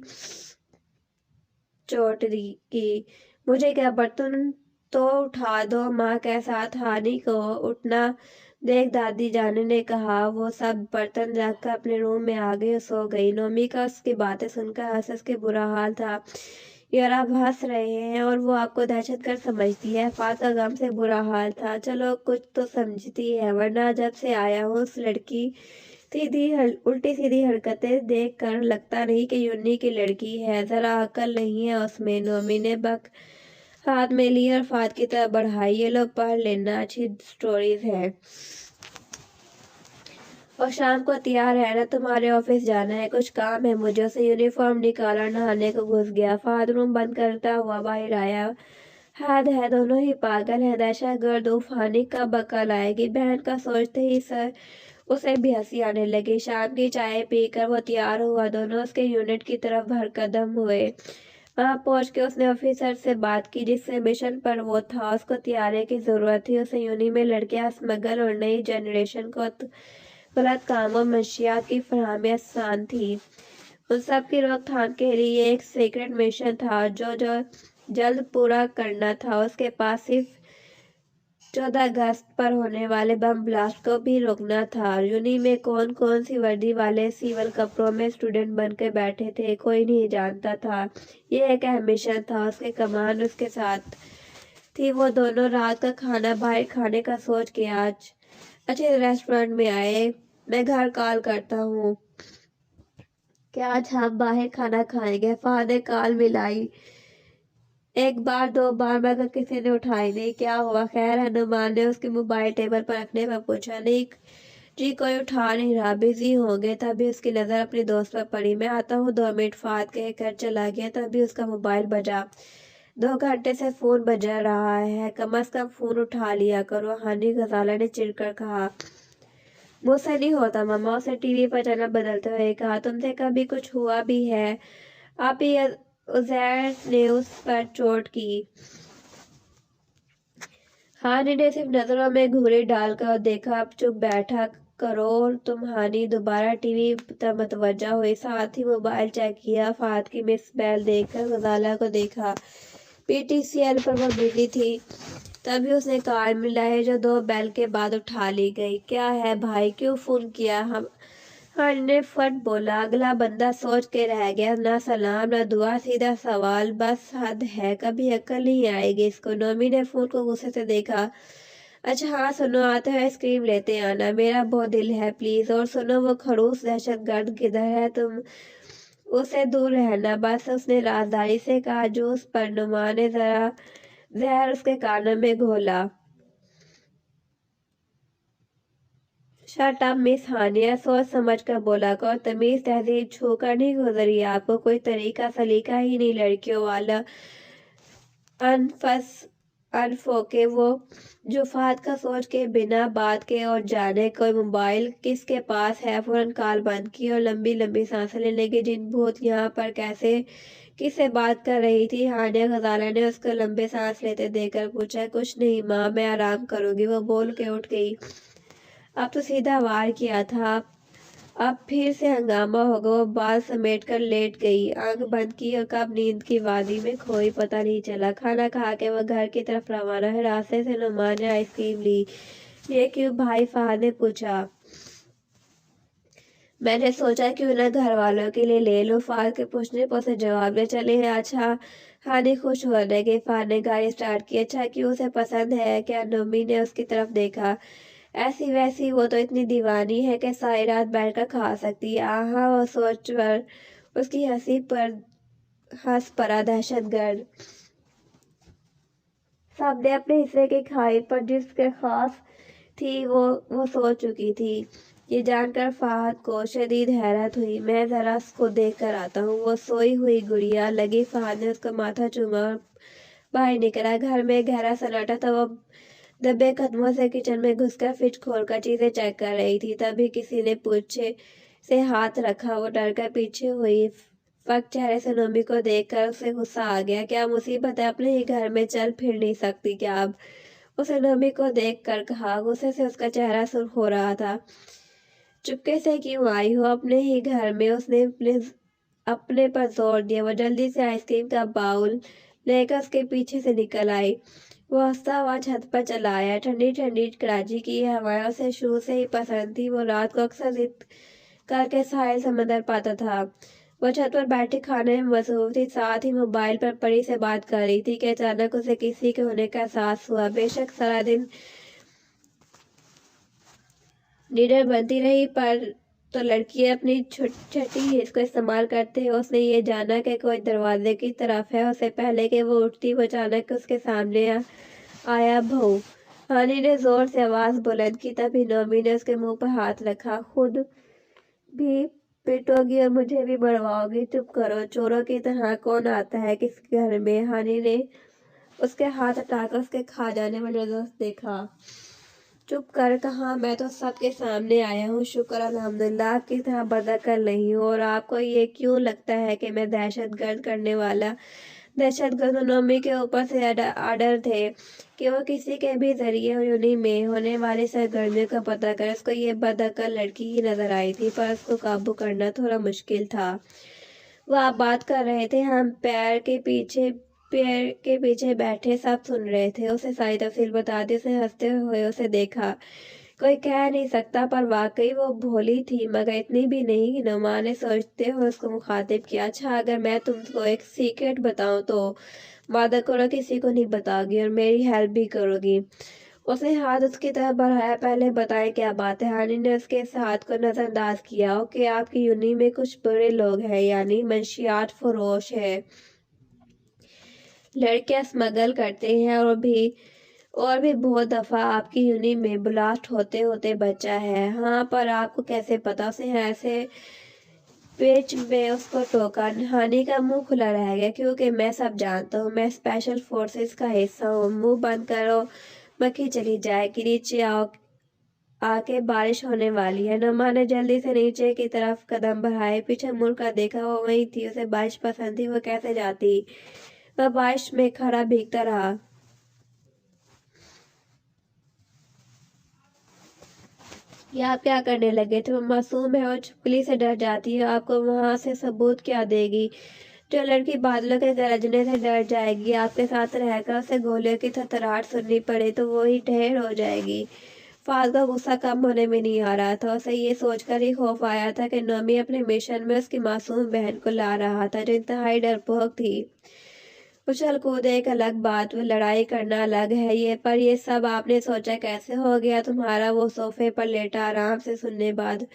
चोट दी की। मुझे क्या, बर्तन तो उठा दो। माँ के साथ हानि को उठना देख दादी जाने ने कहा। वो सब बर्तन रखकर अपने रूम में आ गई और सो गई। नोमी का उसकी बातें सुनकर हंस हंस के बुरा हाल था। यार आप हंस रहे हैं और वो आपको दहशतगर्द समझती है। फात का गम से बुरा हाल था। चलो कुछ तो समझती है, वरना जब से आया हूँ उस लड़की उल्टी सीधी हरकतें देख कर लगता नहीं कि यूनी की लड़की है। जरा अकल नहीं है उसमें। नोमी ने बक हाथ में ली और फात की तरफ बढ़ाई। ये लो पढ़ लेना, अच्छी स्टोरीज है। और शाम को तैयार है ना, तुम्हारे ऑफिस जाना है? कुछ काम है मुझे। उसे यूनिफॉर्म निकाला, नहाने को घुस गया। फाद रूम बंद करता हुआ बाहर आया। हद है, दोनों ही पागल है। दहशतगर्द उफानी कब अकल आएगी? बहन का सोचते ही सर उसे भी हंसी आने लगी। शाम की चाय पीकर वो तैयार हुआ। दोनों उसके यूनिट की तरफ भरकदम हुए। वहां पहुंच के उसने ऑफिसर से बात की जिससे मिशन पर वो था। उसको तैयारी की जरूरत थी। उसे यूनी में लड़कियां स्मगल और नई जनरेशन को गलत कामों मंशियात की फरहमी आसान थी। उन सब की रोकथाम के लिए एक सीक्रेट मिशन था जो जल्द पूरा करना था। उसके पास सिर्फ 14 अगस्त पर होने वाले बम ब्लास्ट को भी रोकना था। यूनी में कौन कौन सी वर्दी वाले सिविल कपड़ों में स्टूडेंट बनकर बैठे थे, कोई नहीं जानता था। ये एक अहम मिशन था। उसके कमान उसके साथ थी। वो दोनों रात का खाना बाहर खाने का सोच के आज अच्छे रेस्टोरेंट में आए। मैं घर कॉल करता हूँ, क्या आज हम बाहर खाना खाएंगे? फादर कॉल मिलाई, एक बार दो बार, मगर किसी ने उठाई नहीं। क्या हुआ? खैर है? नुमान ने उसके मोबाइल टेबल पर रखने पर पूछा। नहीं जी, कोई उठा नहीं रहा, बिजी होंगे। तभी उसकी नज़र अपने दोस्त पर पड़ी। मैं आता हूँ 2 मिनट, फाद कहकर चला गया। तभी उसका मोबाइल बजा। 2 घंटे से फोन बजा रहा है, कम से कम फोन उठा लिया करो, हानि गजाला ने चिढ़कर कहा। मुझसे नहीं होता मामा, उसे टीवी पर चैनल बदलते हुए कहा। तुमसे कभी कुछ हुआ भी है? आप ही उजैर ने उस पर चोट की। हानि ने सिर्फ नजरों में घूरी डालकर देखा। अब चुप बैठा करो और तुम। हानि दोबारा टीवी तक मतवज्जा हुई, साथ ही मोबाइल चेक किया। फात की मिस बेल देखकर गजाला को देखा। पीटीसीएल पर वो बिजी थी। तभी उसने कार मिलाई जो 2 बेल के बाद उठा ली गई। क्या है भाई, क्यों फोन किया? हम हर ने फट बोला। अगला बंदा सोच के रह गया। ना सलाम ना दुआ, सीधा सवाल। बस हद है, कभी अकल नहीं आएगी इसको। नोमी ने फोन को गुस्से से देखा। अच्छा हाँ सुनो, आते हुए आइसक्रीम लेते आना, मेरा बहुत दिल है प्लीज। और सुनो, वो खड़ूस दहशतगर्द किधर है? तुम उससे दूर रहना बस, उसने राजदारी से कहा। जूस पर नुमा ने जरा जहर उसके कानों में घोला। शट अप मिस हानिया, सोच समझ कर बोला कर। तमीज तहजीब छू कर नहीं गुजरी आपको? कोई तरीका सलीका ही नहीं लड़कियों वाला। अनफस अनफो के वो जो फात का सोच के बिना बात के और जाने कोई मोबाइल किसके पास है फौरन कॉल बंद की और लंबी लंबी सांसें लेने की। जिन भूत यहाँ पर कैसे किससे बात कर रही थी? हानिया गजाला ने उसको लंबे सांस लेते देखकर पूछा। कुछ नहीं माँ, मैं आराम करूंगी, वो बोल के उठ गई। अब तो सीधा वार किया था, अब फिर से हंगामा होगा। वो बाल समेट कर लेट गई, आंख बंद की और कब नींद की वादी में खोई पता नहीं चला। खाना खा के वह घर की तरफ रवाना है। रास्ते से नुमान ने आइसक्रीम ली। ये क्यों भाई? फहद ने पूछा। मैंने सोचा क्यों ना घर वालों के लिए ले लो। फहद के पूछने पर उसे जवाब दे चले हैं। अच्छा। हानि खुश होने के फहद ने गाड़ी स्टार्ट की। अच्छा क्यों, उसे पसंद है क्या? नमी ने उसकी तरफ देखा। ऐसी वैसी वो तो इतनी दीवानी है कि सारी रात बैठकर खा सकती है। आहा, वो सोच कर उसकी हंसी पर हंस पड़ा दहशतगर्द। सबने अपने हिस्से की खाई पर जिसके खास थी वो सो चुकी थी। ये जानकर फहद को शदीद हैरत हुई। मैं जरा उसको देख कर आता हूँ। वो सोई हुई गुड़िया लगी। फहद ने उसका माथा चूमा और बाहर निकला। घर में गहरा सन्नाटा था। वो दबे कदमों से किचन में घुसकर फ्रिज खोलकर चीजें चेक कर रही थी। तभी किसी ने पूछे से हाथ रखा। वो डर कर पीछे हुई। फक चेहरे से नोमी को देखकर उसे गुस्सा आ गया। क्या मुसीबत है? अपने ही घर में चल फिर नहीं सकती क्या अब? उसे नोमी को देख कर कहा। गुस्से से उसका चेहरा सुर्ख हो रहा था। चुपके से क्यों आई हो अपने ही घर में? उसने अपने पर जोर दिया। वो जल्दी से आइसक्रीम का बाउल लेकर उसके पीछे से निकल आई। वो हंसता हुआ छत पर चला आया। ठंडी ठंडी कराची की हवाएं उसे शुरू से ही पसंद थी। वो रात को अक्सर जिद करके साहिल समंदर पाता था। वो छत पर बैठी खाने में मसरूफ थी, साथ ही मोबाइल पर परी से बात कर रही थी कि अचानक उसे किसी के होने का एहसास हुआ। बेशक सारा दिन लीडर बनती रही पर तो लड़कियां अपनी छठी हिस्स को इस्तेमाल करते हैं। उसने ये जाना कि कोई दरवाजे की तरफ है। उससे पहले कि वो उठती वो अचानक उसके सामने आया बहू। हानि ने जोर से आवाज बुलंद की। तभी नोमी ने उसके मुंह पर हाथ रखा। खुद भी पिटोगी और मुझे भी मरवाओगी? चुप करो, चोरों की तरह कौन आता है किसके घर में? हानि ने उसके हाथ हटाकर उसके खा जाने में नजर देखा। चुप कर कहा। मैं तो सबके सामने आया हूँ। शुक्र अल्हम्दुलिल्लाह आपकी तरह बदअक्ल नहीं हूँ। और आपको ये क्यों लगता है कि मैं दहशतगर्द करने वाला? दहशतगर्द नोमी के ऊपर से आर्डर थे कि वो किसी के भी जरिए यूनी में होने वाली सरगर्मियों का पता करे। उसको ये बदअक्ल लड़की ही नजर आई थी पर उसको काबू करना थोड़ा मुश्किल था। वो आप बात कर रहे थे, हम पेड़ के पीछे बैठे सब सुन रहे थे। उसे सारी तफसील बता दी। उसने हंसते हुए उसे देखा। कोई कह नहीं सकता पर वाकई वो भोली थी, मगर इतनी भी नहीं कि नुमा ने सोचते हुए उसको मुखातिब किया। अच्छा अगर मैं तुमको एक सीक्रेट बताऊं तो वादा करो किसी को नहीं बताओगी और मेरी हेल्प भी करोगी? उसने हाथ उसकी तरफ बढ़ाया। पहले बताएं क्या बात है? हानि ने उसके इस हाथ को नजरअंदाज किया। ओके, आपकी यूनि में कुछ बुरे लोग हैं, यानी मंशियात फरोश है, लड़कियां स्मगल करते हैं और भी बहुत दफा आपकी यूनि में ब्लास्ट होते होते बचा है। हाँ, पर आपको कैसे पता? उसने ऐसे पेच में उसको टोका। हानि का मुंह खुला रह गया। क्योंकि मैं सब जानता हूँ, मैं स्पेशल फोर्सेस का हिस्सा हूँ। मुंह बंद करो, मक्खी चली जाएगी। नीचे आओ, आके बारिश होने वाली है। नुमा ने जल्दी से नीचे की तरफ कदम बढ़ाए। पीछे मुड़ कर देखा, वो वही थी। उसे बारिश पसंद थी, वो कैसे जाती? वह बारिश में खड़ा भीगता रहा। ये आप क्या करने लगे थे? वो मासूम है और छिपकली से डर जाती है, आपको वहां से सबूत क्या देगी? जो लड़की बादलों के गरजने से डर जाएगी, आपके साथ रहकर उसे गोलियों की थरथराहट सुननी पड़े तो वो ही ढेर हो जाएगी। फाज का गुस्सा कम होने में नहीं आ रहा था। उसे ये सोचकर ही खौफ आया था कि नोमी अपने मिशन में उसकी मासूम बहन को ला रहा था जो इंतहाई डरपोक थी। उछल कूद एक अलग बात, वो लड़ाई करना अलग है। ये सब आपने सोचा कैसे हो गया तुम्हारा? वो सोफे पर लेटा आराम से सुनने बाद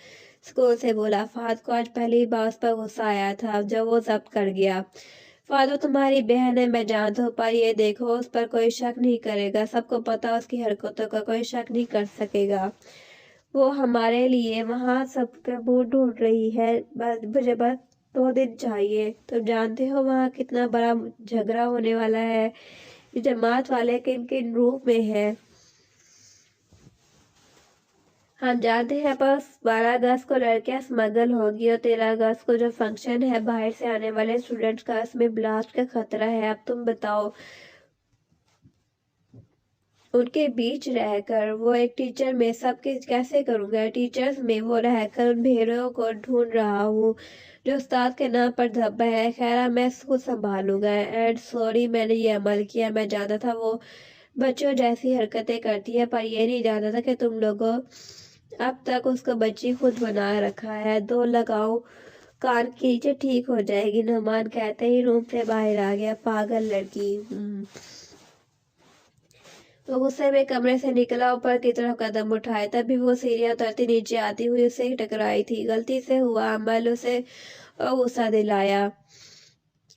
सुकून से बोला। फाद को आज पहली बार उस पर गुस्सा आया था जब वो जब्त कर गया। फादो तुम्हारी बहन है, मैं जानता हूँ, पर ये देखो उस पर कोई शक नहीं करेगा। सबको पता उसकी हरकतों का कोई शक नहीं कर सकेगा। वो हमारे लिए वहाँ सबके बूट ढूंढ रही है। बस 2 दिन चाहिए। तुम जानते हो वहाँ कितना बड़ा झगड़ा होने वाला है। जमात वाले किन किन रूप में हैं हम जानते हैं, बस 12 अगस्त को लड़कियां स्मगल होंगी और 13 अगस्त को जो फंक्शन है बाहर से आने वाले स्टूडेंट्स का, इसमें ब्लास्ट का खतरा है। अब तुम बताओ, उनके बीच रहकर वो एक टीचर में सबके कैसे करूँगा? टीचर्स में वो रहकर उन भेड़ों को ढूंढ रहा हूँ जो उस्ताद के नाम पर धब्बा है। खैर, मैं इसको संभालूंगा। एंड सॉरी, मैंने ये अमल किया। मैं जानता था वो बच्चों जैसी हरकतें करती है, पर ये नहीं जानता था कि तुम लोगों अब तक उसको बच्ची खुद बना रखा है। 2 लगाओ कान के नीचे, ठीक हो जाएगी। नहमान कहते ही रूम से बाहर आ गया। पागल लड़की। वो गुस्से में कमरे से निकला, ऊपर की तरफ कदम उठाए, तभी वो सीढ़ियां उतरती नीचे आती हुई उससे टकराई थी। गलती से हुआ अमल उसे गुस्सा दिलाया।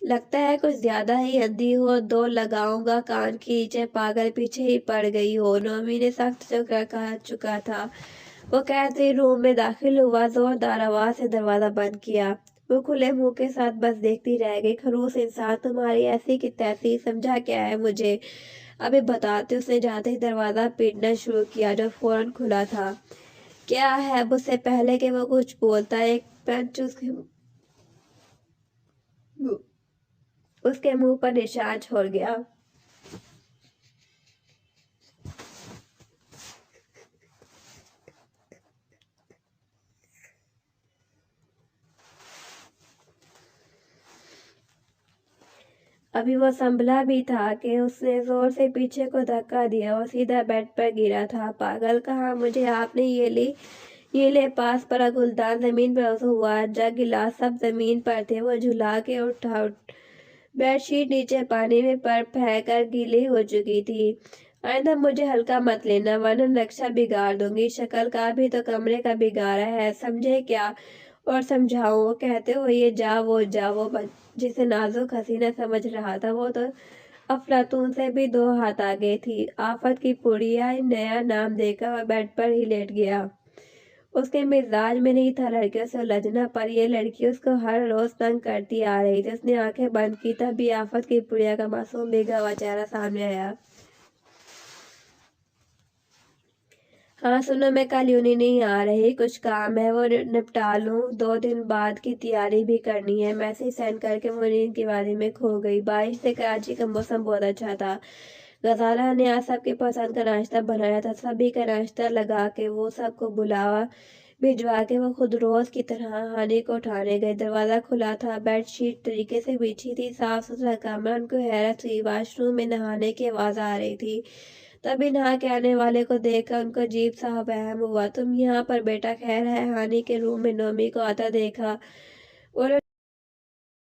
लगता है कुछ ज्यादा ही अंधी हो। 2 लगाऊंगा कान के नीचे, पागल, पीछे ही पड़ गई हो। नोमी ने सख्त चुका कह चुका था। वो कहते रूम में दाखिल हुआ, जोरदार आवाज से दरवाजा बंद किया। वो खुले मुंह के साथ बस देखती रह गई। खड़ूस इंसान, तुम्हारी ऐसी की तैसी, समझा क्या है मुझे? अभी बताते। उसने जाते ही दरवाजा पीटना शुरू किया जो फौरन खुला था। क्या है? उससे पहले कि वो कुछ बोलता, एक पंच उसके मुंह पर निशान छोड़ गया। अभी वो संभला भी था कि उसने जोर से पीछे को धक्का दिया और सीधा बेड पर गिरा था। पागल कहा, मुझे आपने ये ले पास पड़ा गुलदान जमीन पर हुआ, जग गिलास सब जमीन पर थे। वो झुला के उठा। बेडशीट नीचे पानी में पर फेंकर गीली हो चुकी थी। आइंदा मुझे हल्का मत लेना, वरना नक्शा बिगाड़ दूंगी। शक्ल का भी तो कमरे का बिगाड़ा है, समझे क्या? और समझाऊं? वो कहते हुए ये जा वो जिसे नाजुक हसीना समझ रहा था, वो तो अफलातून से भी 2 हाथ आगे थी। आफत की पुड़िया नया नाम देकर वह बेड पर ही लेट गया। उसके मिजाज में नहीं था लड़कियों से उलझना, पर यह लड़की उसको हर रोज तंग करती आ रही थी। उसने आंखें बंद की, तभी आफत की पुड़िया का मासूम भीगा हुआ चेहरा सामने आया। हाँ सुनो, मैं कल यूनी नहीं आ रही, कुछ काम है वो निपटा लूँ। 2 दिन बाद की तैयारी भी करनी है। मैसेज सेंड करके वो नींद की वादी में खो गई। बारिश से कराची का मौसम बहुत अच्छा था। गजाला ने आज सबके पसंद का नाश्ता बनाया था। सभी का नाश्ता लगा के वो सबको बुलावा भिजवा के वो खुद रोज की तरह हानि को उठाने गए। दरवाजा खुला था, बेडशीट तरीके से बिछी थी, साफ सुथरा कमरा। उनको हैरत हुई, वॉशरूम में नहाने की आवाज आ रही थी। तभी नहा के आने वाले को देखकर उनको अजीब सा वहम हुआ। तुम यहाँ पर बेटा? खैर है। हानि के रूम में नोमी को आता देखा। और